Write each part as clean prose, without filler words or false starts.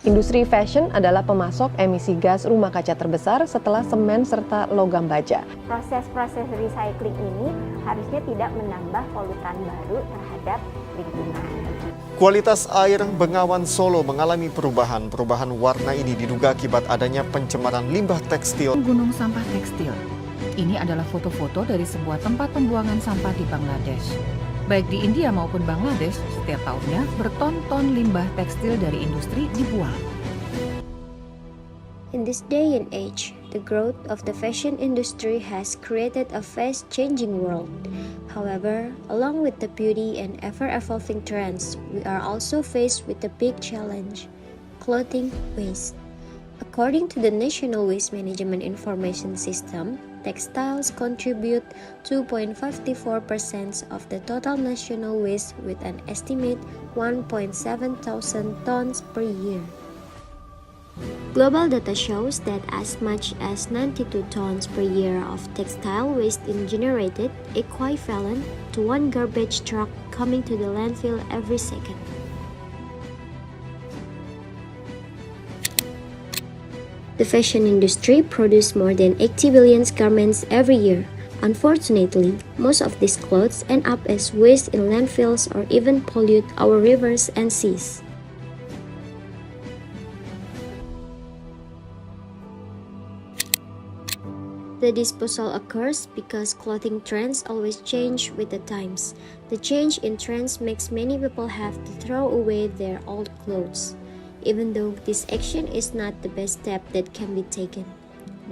Industri fashion adalah pemasok emisi gas rumah kaca terbesar setelah semen serta logam baja. Proses-proses recycling ini harusnya tidak menambah polutan baru terhadap lingkungan. Kualitas air Bengawan Solo mengalami perubahan. Perubahan warna ini diduga akibat adanya pencemaran limbah tekstil. Gunung sampah tekstil. Ini adalah foto-foto dari sebuah tempat pembuangan sampah di Bangladesh. Baik di India maupun Bangladesh, setiap tahunnya berton-ton limbah tekstil dari industri dibuang. In this day and age, the growth of the fashion industry has created a fast-changing world. However, along with the beauty and ever-evolving trends, we are also faced with a big challenge: clothing waste. According to the National Waste Management Information System, textiles contribute 2.54% of the total national waste with an estimate 1.7 thousand tons per year. Global data shows that as much as 92 tons per year of textile waste is generated, equivalent to one garbage truck coming to the landfill every second. The fashion industry produces more than 80 billion garments every year. Unfortunately, most of these clothes end up as waste in landfills or even pollute our rivers and seas. The disposal occurs because clothing trends always change with the times. The change in trends makes many people have to throw away their old clothes, even though this action is not the best step that can be taken,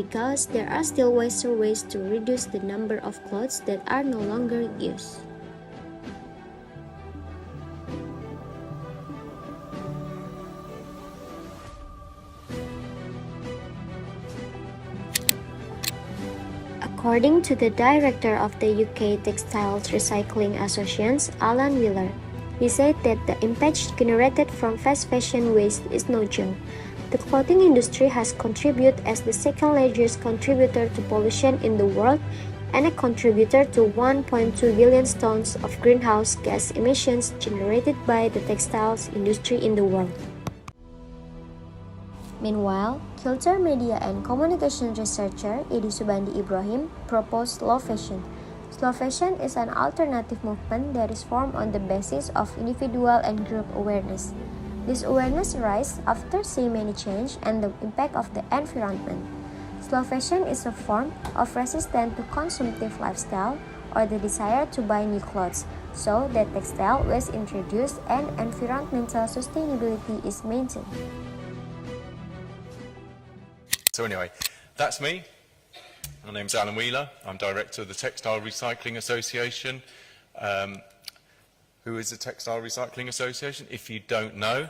because there are still wiser ways to reduce the number of clothes that are no longer used. According to the director of the UK Textiles Recycling Association, Alan Wheeler, he said that the impact generated from fast fashion waste is no joke. The clothing industry has contributed as the second largest contributor to pollution in the world and a contributor to 1.2 billion tons of greenhouse gas emissions generated by the textiles industry in the world. Meanwhile, Kilter Media and Communication researcher Edi Subandi Ibrahim proposed slow fashion. Slow fashion is an alternative movement that is formed on the basis of individual and group awareness. This awareness arises after seeing many change and the impact of the environment. Slow fashion is a form of resistance to consumptive lifestyle or the desire to buy new clothes, so that textile waste introduced and environmental sustainability is maintained. So anyway, that's me. My name's Alan Wheeler. I'm director of the Textile Recycling Association. Who is the Textile Recycling Association? If you don't know,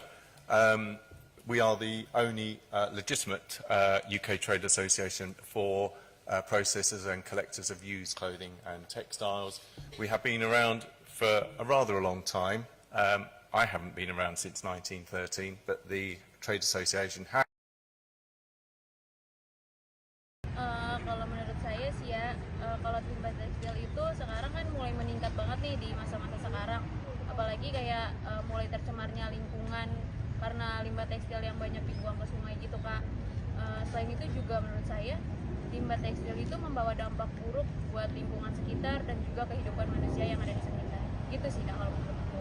we are the only legitimate UK trade association for processors and collectors of used clothing and textiles. We have been around for a rather long time. I haven't been around since 1913, but the trade association has. Kalau menurut saya sih ya, kalau limbah tekstil itu sekarang kan mulai meningkat banget nih di masa-masa sekarang, apalagi kayak mulai tercemarnya lingkungan karena limbah tekstil yang banyak dibuang ke sungai gitu Kak. Selain itu juga menurut saya limbah tekstil itu membawa dampak buruk buat lingkungan sekitar dan juga kehidupan manusia yang ada di sekitar. Gitu sih Kak kalau menurut aku.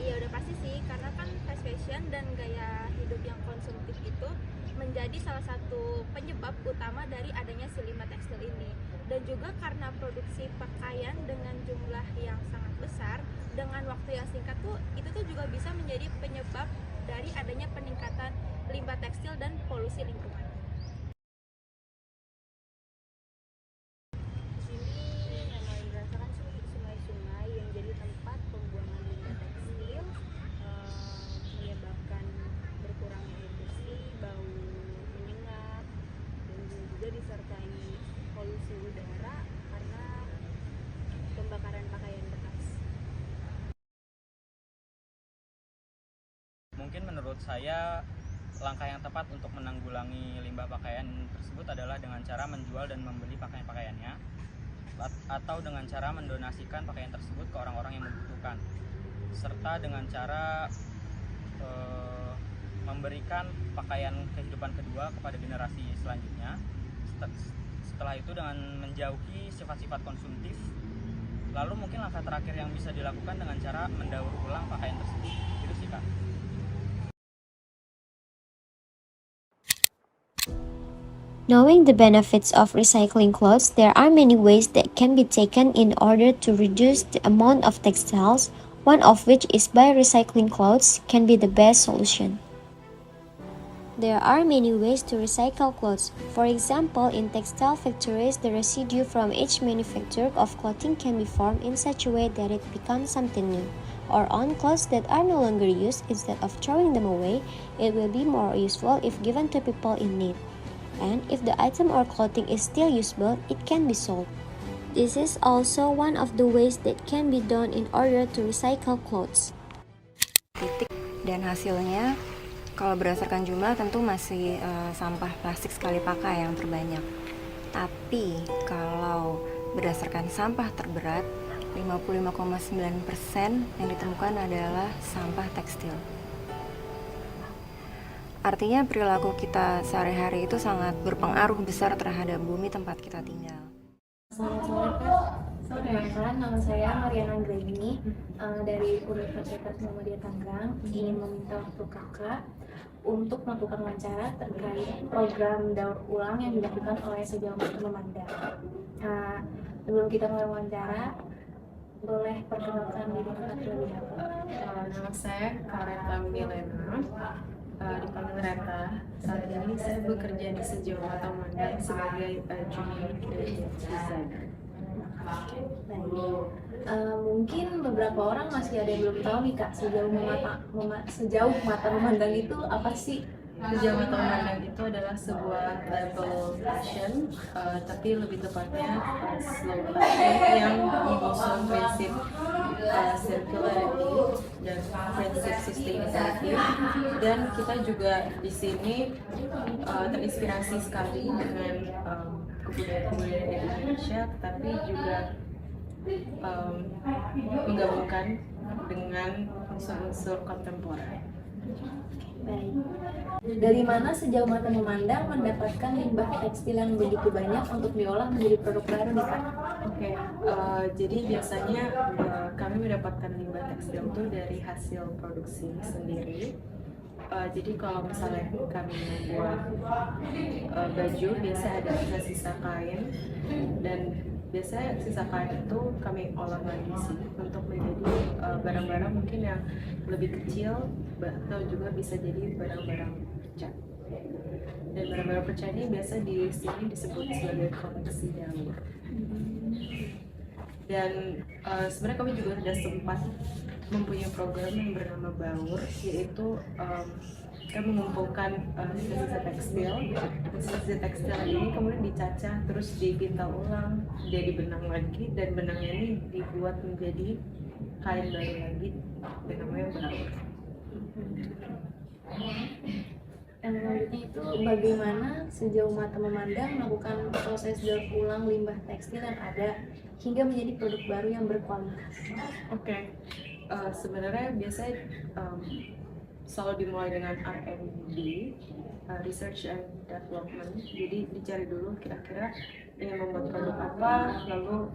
Iya udah pasti sih, karena kan fast fashion dan gaya hidup yang konsumtif itu menjadi salah satu penyebab utama dari adanya si limbah tekstil ini. Dan juga karena produksi pakaian dengan jumlah yang sangat besar dengan waktu yang singkat itu tuh juga bisa menjadi penyebab dari adanya peningkatan limbah tekstil dan polusi lingkungan. Di sini memang dirasakan sungai-sungai yang jadi tempat pembuangan limbah tekstil, menyebabkan berkurangnya air bersih, bau menyengat, dan juga disertai polusi udara karena pembakaran pakaian bekas. Mungkin menurut saya langkah yang tepat untuk menanggulangi limbah pakaian tersebut adalah dengan cara menjual dan membeli pakaian-pakaiannya, atau dengan cara mendonasikan pakaian tersebut ke orang-orang yang membutuhkan. serta dengan cara memberikan pakaian kehidupan kedua kepada generasi selanjutnya. Setelah itu dengan menjauhi sifat-sifat konsumtif, lalu mungkin langkah terakhir yang bisa dilakukan dengan cara mendaur ulang pakaian tersebut. Itu sih, Kak. Knowing the benefits of recycling clothes, there are many ways that can be taken in order to reduce the amount of textiles, one of which is by recycling clothes can be the best solution. There are many ways to recycle clothes. For example, in textile factories, the residue from each manufacture of clothing can be formed in such a way that it becomes something new. Or on clothes that are no longer used, instead of throwing them away, it will be more useful if given to people in need. And if the item or clothing is still usable, it can be sold. This is also one of the ways that can be done in order to recycle clothes. Dan hasilnya, kalau berdasarkan jumlah tentu masih sampah plastik sekali pakai yang terbanyak. Tapi kalau berdasarkan sampah terberat, 55,9% yang ditemukan adalah sampah tekstil. Artinya perilaku kita sehari-hari itu sangat berpengaruh besar terhadap bumi tempat kita tinggal. Selamat sore Kak. Sore Kak, nama saya Mariana Greni dari Universitas Muhammadiyah Tangerang. Ingin meminta waktu Kakak untuk melakukan wawancara terkait program daur ulang yang dilakukan oleh Sejauh Mata Memandang. Sebelum kita mulai wawancara, boleh perkenalkan diri Kakak terlebih dahulu. Nama saya Kareta Milena, dipanggil Reta. Saat ini saya bekerja di Sejauh Mata Memandang sebagai junior creative designer. Mungkin beberapa orang masih ada yang belum tahu nih Kak, sejauh mata memandang itu apa sih? Sejauh Mata Memandang itu adalah sebuah label fashion, tapi lebih tepatnya slow fashion yang mengusung prinsip circularity dan prinsip sustainability. Dan kita juga di sini terinspirasi sekali dengan kebudayaan Indonesia, tapi juga menggabungkan dengan unsur-unsur kontemporer. Baik. Dari mana Sejauh Mata Memandang mendapatkan limbah tekstil yang begitu banyak untuk diolah menjadi produk baru nih Kak? Oke, jadi biasanya kami mendapatkan limbah tekstil itu dari hasil produksi sendiri. Jadi kalau misalnya kami membuat baju, biasa ada sisa kain, dan biasanya sisa kain itu kami olah lagi sih untuk menjadi barang-barang mungkin yang lebih kecil, atau juga bisa jadi barang-barang pecah. Dan barang-barang pecah ini biasa di sini disebut sebagai koleksi daur. Dan sebenarnya kami juga sudah sempat mempunyai program yang bernama Baur, yaitu kami mengumpulkan sisa-sisa tekstil. Sisa tekstil ini kemudian dicacah, terus dipintal ulang, jadi benang lagi, dan benangnya ini dibuat menjadi kain baru lagi dengan namanya Baur. Yang selanjutnya itu bagaimana Sejauh Mata Memandang melakukan proses daur ulang limbah tekstil yang ada hingga menjadi produk baru yang berkualitas. Oke. Sebenarnya biasanya selalu dimulai dengan R&D, research and development. Jadi dicari dulu kira-kira ingin membuat produk apa, lalu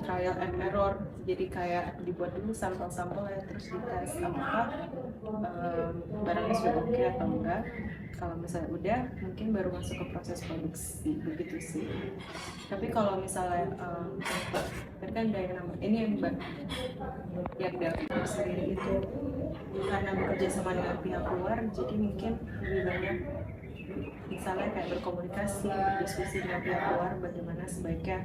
trial and error. Jadi kayak dibuat dulu sampel-sampel ya, terus dites apakah barangnya sudah oke atau enggak. Kalau misalnya udah, mungkin baru masuk ke proses produksi, begitu sih. Tapi kalau misalnya kan ini yang dari sendiri itu karena bekerja sama dengan pihak luar, jadi mungkin lebih banyak misalnya kayak berkomunikasi, berdiskusi dengan pihak luar bagaimana sebaiknya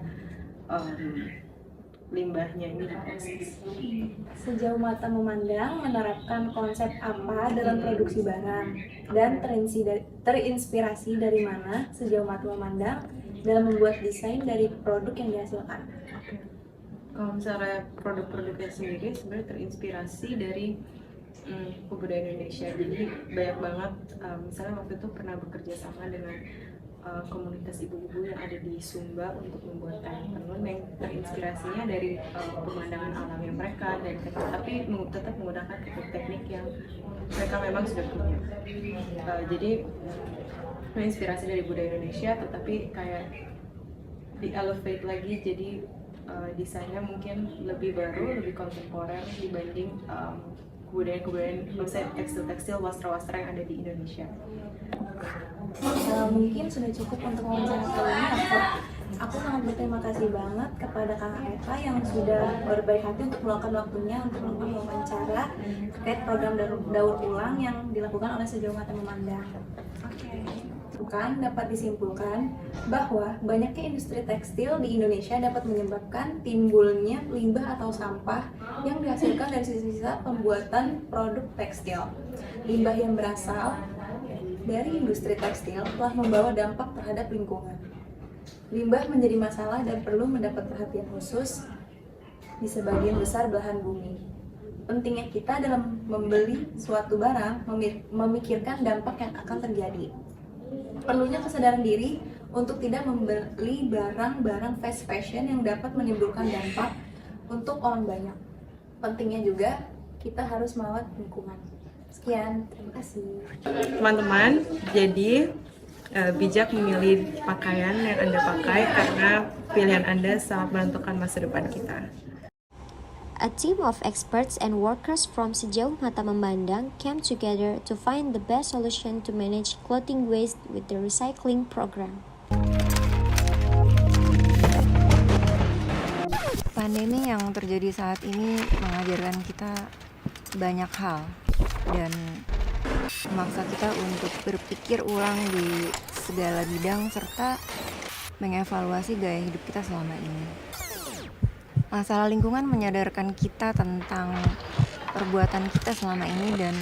limbahnya ini diproses. Sejauh Mata Memandang menerapkan konsep apa dalam produksi barang, dan terinspirasi dari mana Sejauh Mata Memandang dalam membuat desain dari produk yang dihasilkan? Kalau misalnya produk-produknya sendiri sebenarnya terinspirasi dari kebudayaan Indonesia. Jadi banyak banget, misalnya waktu itu pernah bekerja sama dengan komunitas ibu-ibu yang ada di Sumba untuk membuat kain tenun yang terinspirasinya dari pemandangan alamnya mereka dan tapi tetap menggunakan teknik yang mereka memang sudah punya. Jadi menginspirasi dari budaya Indonesia tetapi kayak di elevate lagi, jadi desainnya mungkin lebih baru, lebih kontemporer dibanding kebudayaan misalnya tekstil-tekstil, wastra-wastra yang ada di Indonesia. Mungkin sudah cukup untuk wawancara kali ini. Aku sangat berterima kasih banget kepada Kakak Eva yang sudah berbaik hati untuk meluangkan waktunya untuk melakukan wawancara terkait program daur ulang yang dilakukan oleh Sejauh Mata Memandang. Bukan dapat disimpulkan bahwa banyaknya industri tekstil di Indonesia dapat menyebabkan timbulnya limbah atau sampah yang dihasilkan dari sisa-sisa pembuatan produk tekstil. Limbah yang berasal dari industri tekstil telah membawa dampak terhadap lingkungan. Limbah menjadi masalah dan perlu mendapat perhatian khusus di sebagian besar belahan bumi. Pentingnya kita dalam membeli suatu barang memikirkan dampak yang akan terjadi. Perlunya kesadaran diri untuk tidak membeli barang-barang fast fashion yang dapat menimbulkan dampak untuk orang banyak. Pentingnya juga kita harus merawat lingkungan. Sekian, terima kasih. Teman-teman, jadi bijak memilih pakaian yang Anda pakai karena pilihan Anda sangat menentukan masa depan kita. A team of experts and workers from Sejauh Mata Memandang came together to find the best solution to manage clothing waste with the recycling program. Pandemi yang terjadi saat ini mengajarkan kita banyak hal dan memaksa kita untuk berpikir ulang di segala bidang serta mengevaluasi gaya hidup kita selama ini. Masalah lingkungan menyadarkan kita tentang perbuatan kita selama ini dan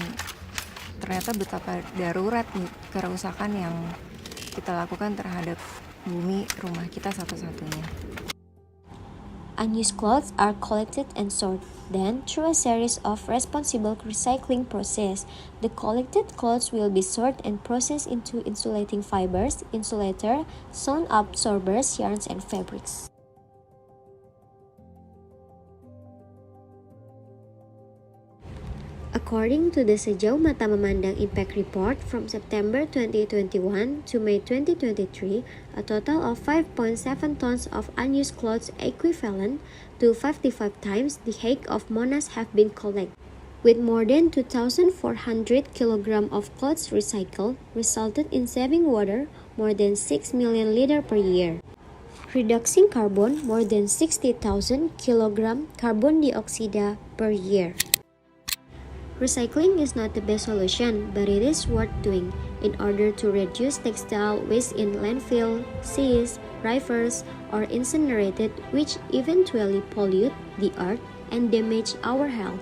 ternyata betapa darurat kerusakan yang kita lakukan terhadap bumi rumah kita satu-satunya. Unused clothes are collected and sorted. Then, through a series of responsible recycling process, the collected clothes will be sorted and processed into insulating fibers, insulator, sound absorbers, yarns, and fabrics. According to the Sejauh Mata Memandang Impact Report from September 2021 to May 2023, a total of 5.7 tons of unused clothes equivalent to 55 times the height of Monas have been collected. With more than 2,400 kilograms of clothes recycled, resulted in saving water more than 6 million liters per year. Reducing carbon more than 60,000 kilogram carbon dioxide per year. Recycling is not the best solution, but it is worth doing in order to reduce textile waste in landfill, seas, rivers, or incinerated, which eventually pollute the earth and damage our health.